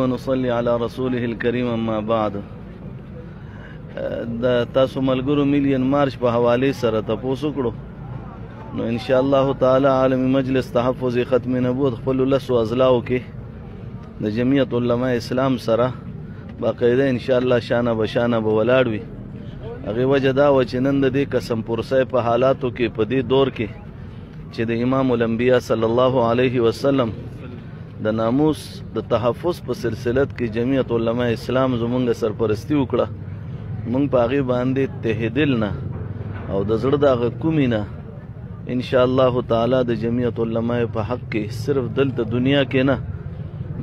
ونصلي على رسوله الكريم اما بعد. د تاسو ملګرو میلیون مارچ په حواله سره تاسو کړو نو ان شاء الله تعالی عالمی مجلس تحفظ ختم نبوت خپل لسو ازلاو کې د جمعیت علماء اسلام سره باقاعده ان شاء الله شانه بشانه به ولاړ وي. هغه وجه دا و چې نن د دې قسم پرسه په حالاتو کې په دې دور کې چې د امام الانبیاء صلی الله علیه وسلم د ناموس د تحفظ په سلسله کې جمعیت علماء اسلام زمونږ سرپرستی وکړه. مونږ په هغې باندې تهدل نه او د زړه د هغه کومې نه ان شاء الله تعالی د جمعیت علماء په حق کې صرف دلته دنیا کې نه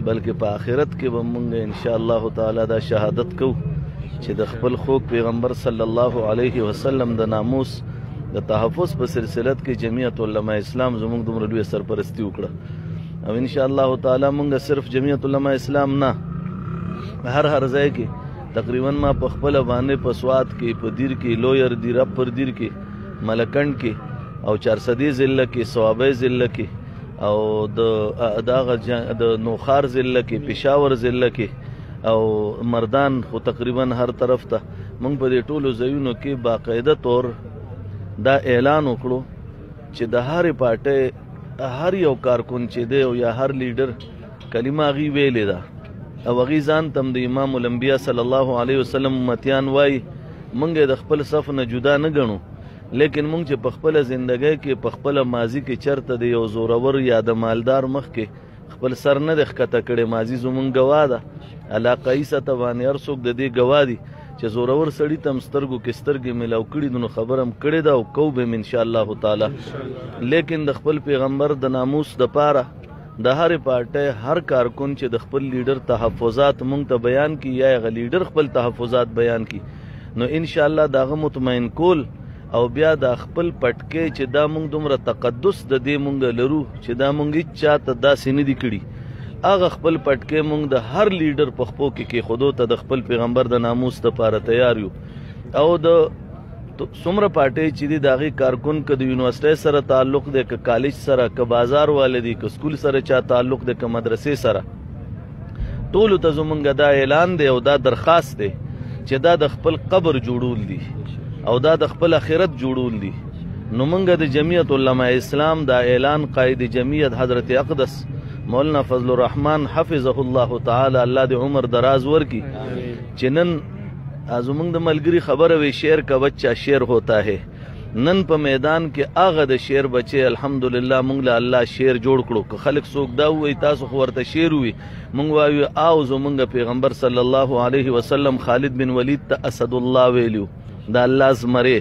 بلکې په آخرت کې به مونږ ان شاء الله تعالی دا شهادت کوو چې د خپل خوږ پیغمبر صلی الله علیه وسلم د ناموس د تحفظ په سلسله کې جمعیت علماء اسلام زمونږ دومره لویه سرپرستی وکړه. او ان شاء الله تعالی مونږ صرف جمعیت علماء اسلام نه هر ځای کې تقریبا ما په خپل باندې په سوات کې په دیر کې لویر دیر پر دیر کې ملکند کې او چارسدی ضلع کې صوابۍ ضلع کې او د نوخار ضلع کې پېښور ضلع کې او مردان خو تقریبا هر طرف ته مونږ په دې ټولو ځایونو کې باقاعده طور دا اعلان وکړو چې د هرې پارټۍ هر یو کارکون چې دی او یا هر لیډر کلمه هغې ویلې ده او هغې ځان تم د امام الانبیاء صلی الله علیه وسلم امتیان وایي. مونږ د خپل صف نه جدا نه ګڼو لیکن مونږ چې په خپله زندګۍ کې په خپله ماضي کې چرته د یو زورور یا د مالدار مخ کې خپل سر نه دی ښکته کړی. ماضي زمونږ ګواه ده علاقایي سطح باندې هر څوک د دې ګواه دي چې زورور سړي ته هم سترګو کې سترګې میلاو کړي دي نو خبره هم کړې ده او کوو به م انشاءالله تعالی. لیکن د خپل پیغمبر د ناموس دپاره د هرې پارټۍ هر کارکن چې د خپل لیډر تحفظات مونږ ته بیان کی یا هغه لیډر خپل تحفظات بیان کی نو انشاءالله د هغه مطمئن کول او بیا د خپل پټکې چې دا مونږ دومره تقدس د دې مونږ لرو چې دا مونږ هېڅ چاته داسې نه دي کړي هغه خپل پټکې مونږ د هر لیډر په خپو کې کېښودو ته د خپل پیغمبر د ناموس دپاره تیار یو. او د څومره پارټۍ چې دي د هغې کارکن که د یونیورسټۍ سره تعلق دی که کالج سره که بازار والا دي که سکول سره چا تعلق دی که مدرسې سره ټولو ته زمونږ دا اعلان دی او دا درخواست دی چې دا د خپل قبر جوړول دي او دا د خپل آخرت جوړول دي. نو مونږ د جمعیت علماء اسلام دا اعلان قائد جمعیت حضرت اقدس مولانا فضل الرحمن حفظه الله تعالی الله د عمر دراز ورکی چې نن زمونږ د ملګري خبره وی شعر کا بچہ شعر ہوتا ہے. نن په میدان کې هغه د شعر بچې الحمدلله مونږ له الله شعر جوړ کړو. که خلک څوک دا ووایي تاسو خو ورته شعر وي مونږ وایو او زمونږ پیغمبر صلی الله علیه وسلم خالد بن ولید ته اسد الله ویلو د الله زمرې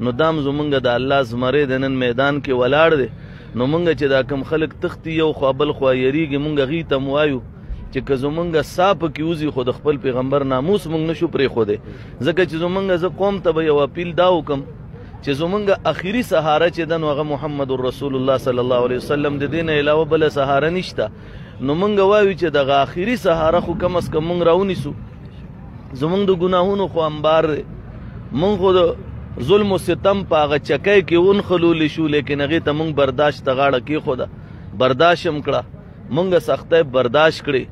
نو دام زمونږ د الله زمرې د نن میدان کې ولاړ دی. نو مونږ چې دا کم خلک تختی یو خوا بل خوا یریږي مونږ هغې ته م وایو چې که زمونږ سا پکې وځي خو د خپل پیغمبر ناموس مونږ نشو پرېښودی ځکه چې زمونږ زه قوم ته به یو اپیل دا وکم چې زمونږ اخري سهاره چې ده نو هغه محمد رسول الله صلی الله علیه وسلم د دې نه علاوه بله سهاره نشته. نو مونږ وایو چې دغه اخري سهاره خو کم از کم مونږ راونیسو. زمونږ د ګناهونو خو انبار دی مونږ خو د ظلم و ستم په هغه چکی کې ونښلولی شو لیکن هغې ته مونږ برداشت ته غاړه کېښوده برداشت هم کړه مونږ سختی برداشت کړې.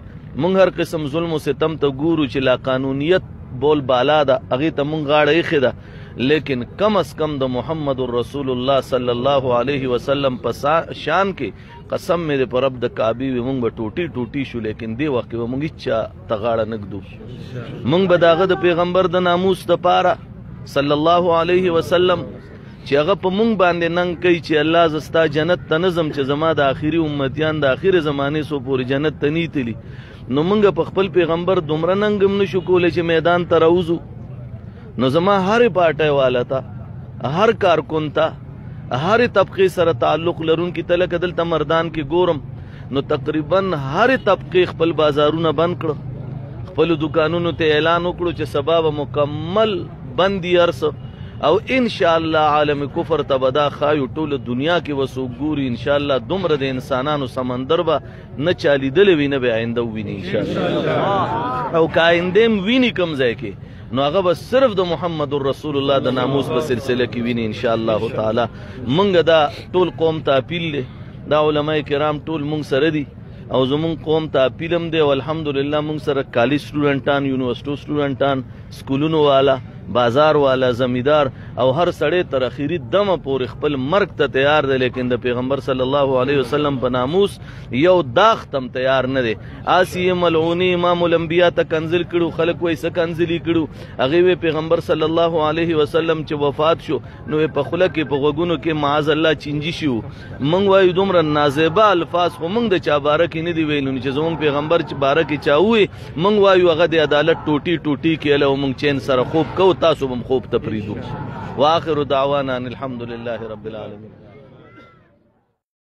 مونږ هر قسم ظلم و ستم ته ګورو چې لا قانونیت بول بالا ده هغې ته مونږ غاړه ایښې ده لیکن کم از کم د محمد رسول الله صلی الله علیه وسلم په شان کې قسم مې د په رب د کعبې وي مونږ به ټوټي ټوټي شو لیکن دې وخت کې به مونږ هېڅ چا ته غاړه نه ږدو. مونږ به د هغه د پیغمبر د ناموس دپاره صلی الله علیه وسلم چې هغه په مونږ باندې ننګ کوي چې الله زه ستا جنت ته نه ځم چې زما د آخري امتیان د آخرې زمانې سو پورې جنت ته نه تلي. نو مونږ په خپل پیغمبر دومره ننګ هم نشو کولی چې میدان ته راوځو. نو زما هرې پارټۍ والا ته هر کارکن ته هرې طبقې سره تعلق لرونکي ته لکه دلته مردان کې ګورم نو تقریبا هرې طبقې خپل بازارونه بند کړه خپلو دکانونو ته اعلان وکړو چې سبا به مکمل بند دي هر څه او انشاءالله عالم کفر ته به دا ښایو ټوله دنیا کې به څوک ګوري انشاءالله دومره د انسانانو سمندر به نه چا لیدلی وي نه به آینده وویني انشاءالله. او که آینده هم ویني کوم ځای کې نو هغه به صرف د محمد رسول الله د ناموس په سلسله کې ویني انشاءالله تعالی. مونږ دا ټول قوم ته اپیل دی دا علماء کرام ټول مونږ سره دي او زمون قوم ته اپیلم دی او الحمدلله مونږ سره کالج سټوډنټان یونیورسټو سټوډنټان سکولونو والا بازار والا زمیدار او هر سړی تر اخیری دمه پورې خپل مرګ ته تیار دی لیکن د پیغمبر صلی الله علیه وسلم په ناموس یو داغ تم تیار نه دی آسی ملعونی امام الانبیاء ته کنزل کړو خلک وایي څه کنزلي کړو هغې وی پیغمبر صلی الله علیه وسلم چې وفات شو نو په خوله کې په غوږونو کې معاذ الله چینجي شي موږ وایو دومره نازیبه الفاظ خو موږ د چا باره کې نه دي ویلو چې زموږ پیغمبر چې باره کې چا ووایي موږ وایو هغه د عدالت ټوټي ټوټي کیله او موږ چین سره خوب کوو تاسو هم خوب ته پرېږدو واخر دعوانا ان الحمد لله رب العالمين